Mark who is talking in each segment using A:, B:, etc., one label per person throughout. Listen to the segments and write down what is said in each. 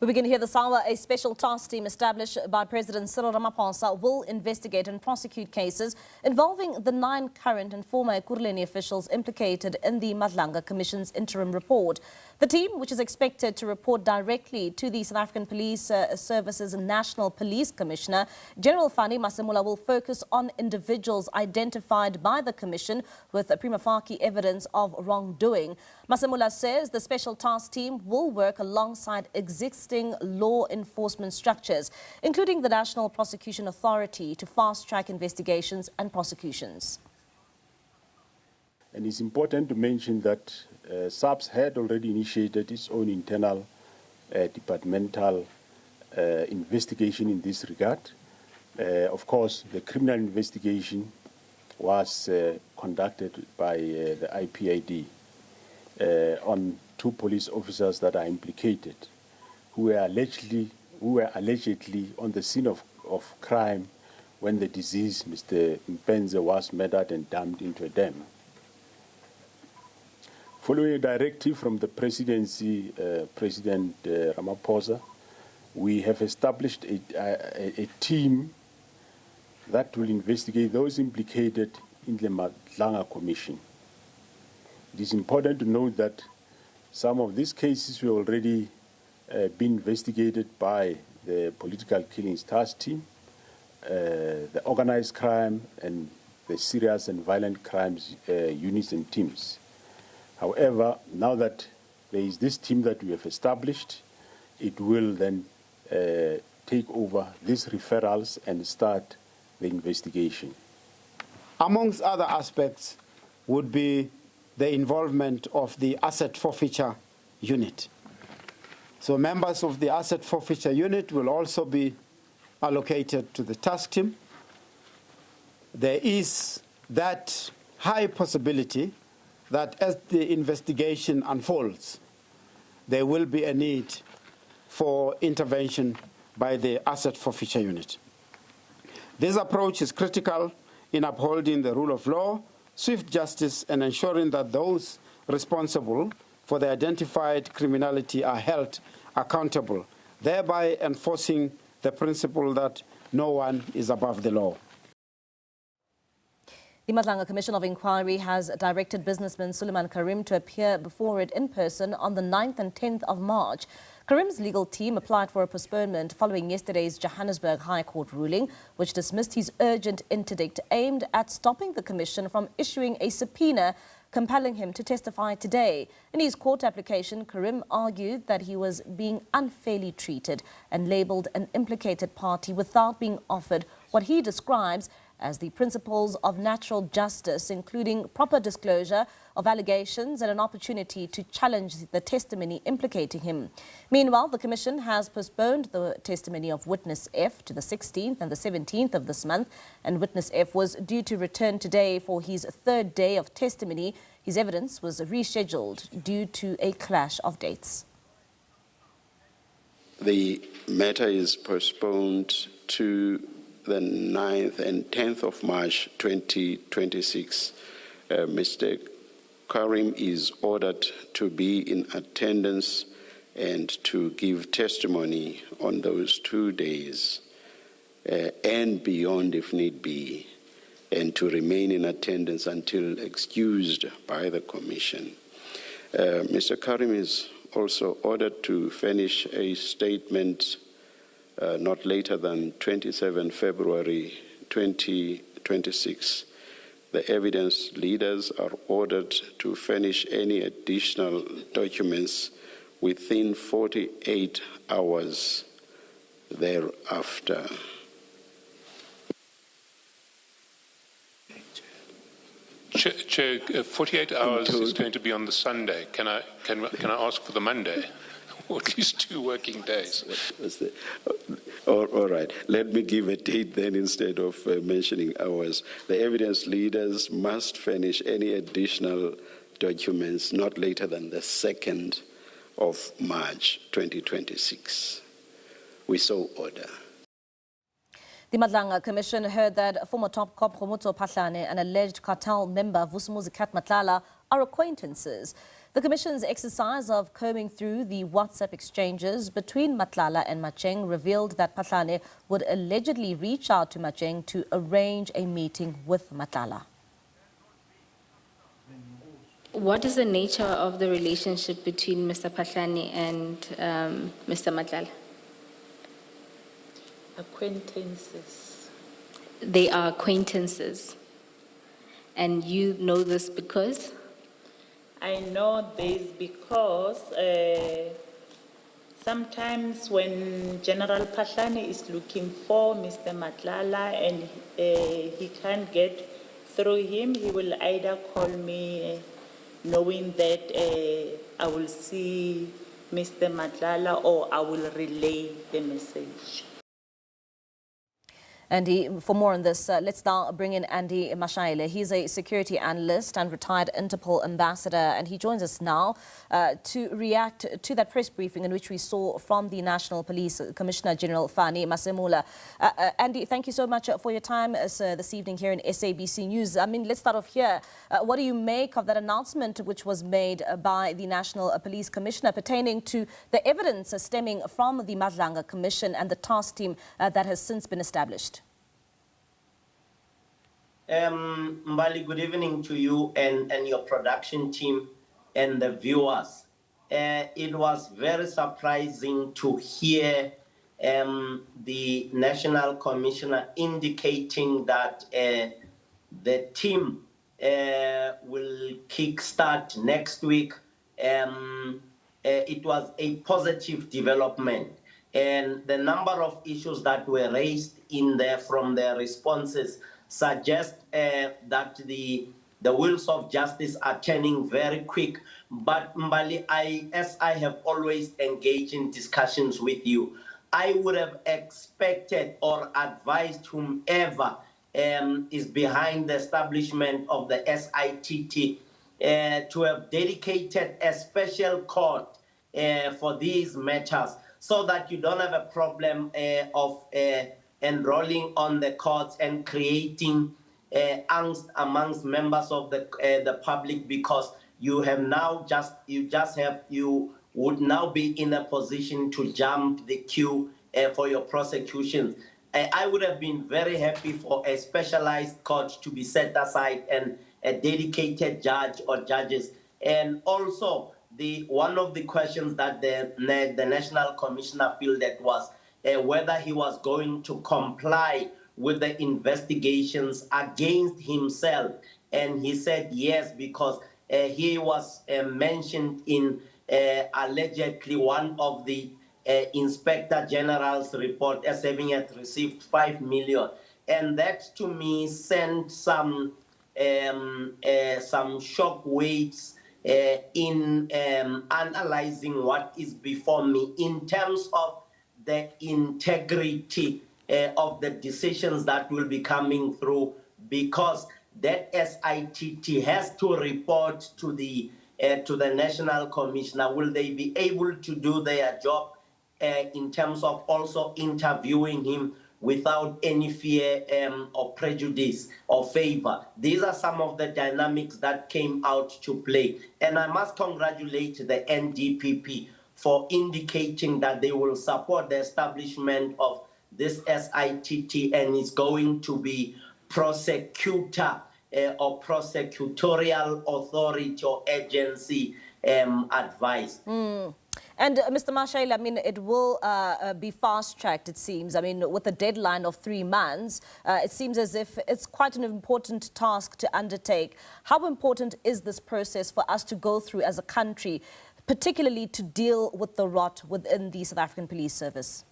A: We begin here this hour. A special task team established by President Cyril Ramaphosa will investigate and prosecute cases involving the 9 current and former Ekurhuleni officials implicated in the Madlanga Commission's interim report. The team, which is expected to report directly to the South African Police Service's National Police Commissioner, General Fannie Masemola, will focus on individuals identified by the Commission with prima facie evidence of wrongdoing. Masemola says the special task team will work alongside existing law enforcement structures, including the National Prosecution Authority, to fast-track investigations and prosecutions.
B: And it's important to mention that SAPS had already initiated its own internal departmental investigation in this regard. Of course, the criminal investigation was conducted by the IPID on 2 police officers that are implicated, who were allegedly on the scene of crime when the deceased, Mr. Mpenze, was murdered and dumped into a dam. Following a directive from the presidency, President Ramaphosa, we have established a team that will investigate those implicated in the Madlanga Commission. It is important to note that some of these cases were already been investigated by the political killings task team, the organized crime and the serious and violent crimes units and teams. However, now that there is this team that we have established, it will then take over these referrals and start the investigation.
C: Amongst other aspects would be the involvement of the asset forfeiture unit. So members of the asset forfeiture unit will also be allocated to the task team. There is that high possibility that as the investigation unfolds, there will be a need for intervention by the asset forfeiture unit. This approach is critical in upholding the rule of law, swift justice, and ensuring that those responsible for the identified criminality are held accountable, thereby enforcing the principle that no one is above the law.
A: The Madlanga Commission of Inquiry has directed businessman Suleiman Karim to appear before it in person on the 9th and 10th of March. Karim's legal team applied for a postponement following yesterday's Johannesburg High Court ruling, which dismissed his urgent interdict aimed at stopping the Commission from issuing a subpoena compelling him to testify today. In his court application, Karim argued that he was being unfairly treated and labelled an implicated party without being offered what he describes as the principles of natural justice, including proper disclosure of allegations and an opportunity to challenge the testimony implicating him. Meanwhile, the Commission has postponed the testimony of Witness F to the 16th and the 17th of this month, and Witness F was due to return today for his 3rd day of testimony. His evidence was rescheduled due to a clash of dates.
D: The matter is postponed to the 9th and 10th of March 2026. Mr. Karim is ordered to be in attendance and to give testimony on those 2 days and beyond if need be, and to remain in attendance until excused by the Commission. Mr. Karim is also ordered to furnish a statement not later than 27 February 2026. The evidence leaders are ordered to furnish any additional documents within 48 hours thereafter.
E: Chair, 48 hours is going to be on the Sunday. Can I ask for the Monday? Or at least 2 working days.
D: All right. Let me give a date then instead of mentioning hours. The evidence leaders must furnish any additional documents not later than the 2nd of March 2026. We so order.
A: The Madlanga Commission heard that former top cop Khomotso Phahlane and alleged cartel member Vusumuzi Matlala are acquaintances. The Commission's exercise of combing through the WhatsApp exchanges between Matlala and Macheng revealed that Phahlane would allegedly reach out to Macheng to arrange a meeting with Matlala.
F: What is the nature of the relationship between Mr. Phahlane and Mr. Matlala?
G: Acquaintances.
F: They are acquaintances. And you know this because?
G: I know this because sometimes when General Phahlane is looking for Mr. Matlala and he can't get through him, he will either call me knowing that I will see Mr. Matlala or I will relay the message.
A: Andy, for more on this, let's now bring in Andy Mashaile. He's a security analyst and retired Interpol ambassador, and he joins us now to react to that press briefing in which we saw from the National Police Commissioner General Fannie Masemola. Andy, thank you so much for your time this evening here in SABC News. I mean, let's start off here. What do you make of that announcement which was made by the National Police Commissioner pertaining to the evidence stemming from the Madlanga Commission and the task team that has since been established?
H: Mbali, good evening to you and your production team and the viewers. It was very surprising to hear the National Commissioner indicating that the team will kickstart next week. It was a positive development. And the number of issues that were raised in there from their responses suggest that the wheels of justice are turning very quick. But Mbali, as I have always engaged in discussions with you, I would have expected or advised whomever is behind the establishment of the SITT to have dedicated a special court for these matters, so that you don't have a problem of enrolling on the courts and creating angst amongst members of the public, because you would now be in a position to jump the queue for your prosecutions. I would have been very happy for a specialized court to be set aside and a dedicated judge or judges. And also, one of the questions that the National Commissioner fielded was whether he was going to comply with the investigations against himself. And he said yes, because he was mentioned in allegedly one of the Inspector General's report as having received 5 million. And that to me sent some shock waves in analyzing what is before me in terms of the integrity of the decisions that will be coming through, because that SITT has to report to the National Commissioner. Will they be able to do their job in terms of also interviewing him without any fear of prejudice or favor? These are some of the dynamics that came out to play. And I must congratulate the NDPP for indicating that they will support the establishment of this SITT, and it's going to be prosecutor or prosecutorial authority or agency advice.
A: And Mr. Mashaile, I mean, it will be fast-tracked, it seems. I mean, with a deadline of 3 months, it seems as if it's quite an important task to undertake. How important is this process for us to go through as a country, particularly to deal with the rot within the South African Police Service?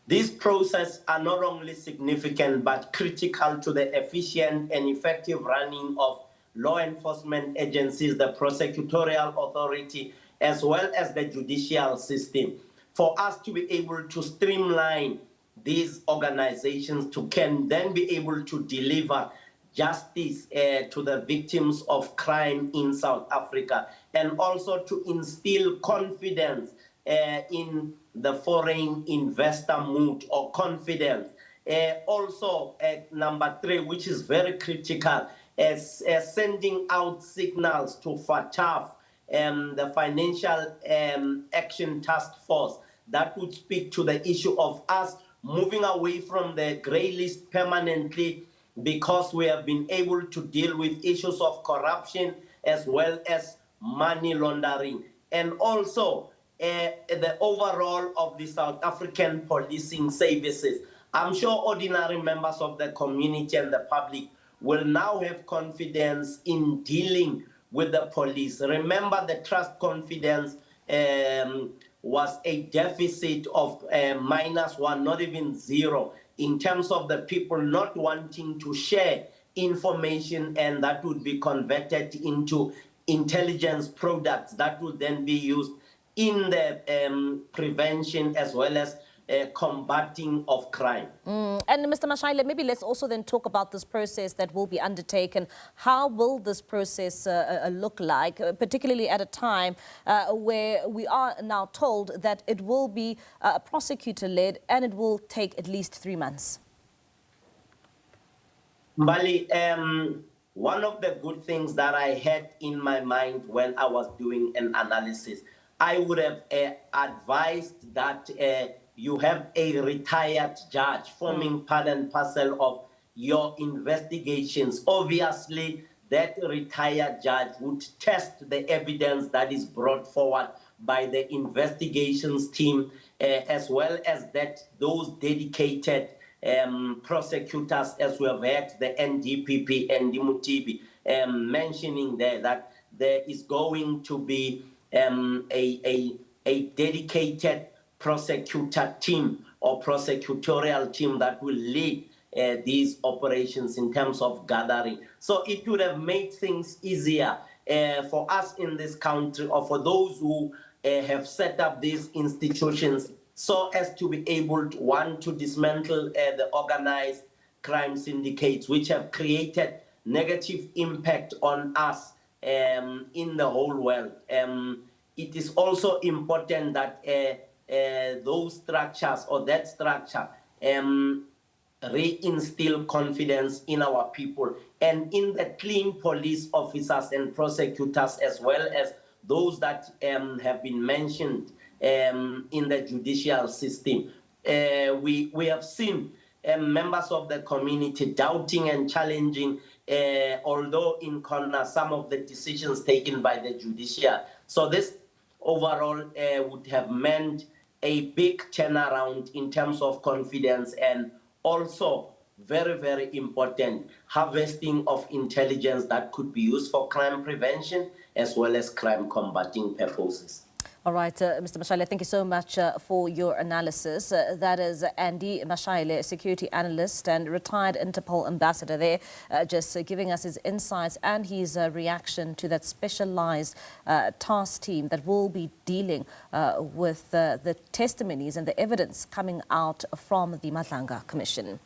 H: These processes are not only significant but critical to the efficient and effective running of law enforcement agencies, the prosecutorial authority, as well as the judicial system. For us to be able to streamline these organizations can then be able to deliver justice to the victims of crime in South Africa, and also to instill confidence in the foreign investor mood or confidence. Also, number 3, which is very critical, sending out signals to FATF, the Financial Action Task Force, that would speak to the issue of us moving away from the grey list permanently, because we have been able to deal with issues of corruption as well as money laundering, and also the overall of the South African policing services. I'm sure ordinary members of the community and the public will now have confidence in dealing with the police. Remember, the trust confidence was a deficit of -1, not even 0, in terms of the people not wanting to share information, and that would be converted into intelligence products that would then be used in the prevention as well as combating of crime.
A: And Mr. Mashaile, maybe let's also then talk about this process that will be undertaken. How will this process look like, particularly at a time where we are now told that it will be prosecutor-led and it will take at least 3 months?
H: Mbali, one of the good things that I had in my mind when I was doing an analysis, I would have advised that you have a retired judge forming part and parcel of your investigations. Obviously, that retired judge would test the evidence that is brought forward by the investigations team, as well as that those dedicated prosecutors, as we have heard the NDPP and Mutibi mentioning there, that there is going to be a dedicated prosecutor team or prosecutorial team that will lead these operations in terms of gathering. So it would have made things easier for us in this country, or for those who have set up these institutions, so as to be able to, one, to dismantle the organized crime syndicates, which have created negative impact on us in the whole world. It is also important that those structures, or that structure, reinstill confidence in our people and in the clean police officers and prosecutors, as well as those that have been mentioned in the judicial system. We have seen members of the community doubting and challenging, although in corner, some of the decisions taken by the judiciary. So this overall would have meant a big turnaround in terms of confidence, and also very, very important, harvesting of intelligence that could be used for crime prevention as well as crime combating purposes.
A: All right, Mr. Mashaile, thank you so much for your analysis. That is Andy Mashaile, security analyst and retired Interpol ambassador there, just giving us his insights and his reaction to that specialized task team that will be dealing with the testimonies and the evidence coming out from the Madlanga Commission.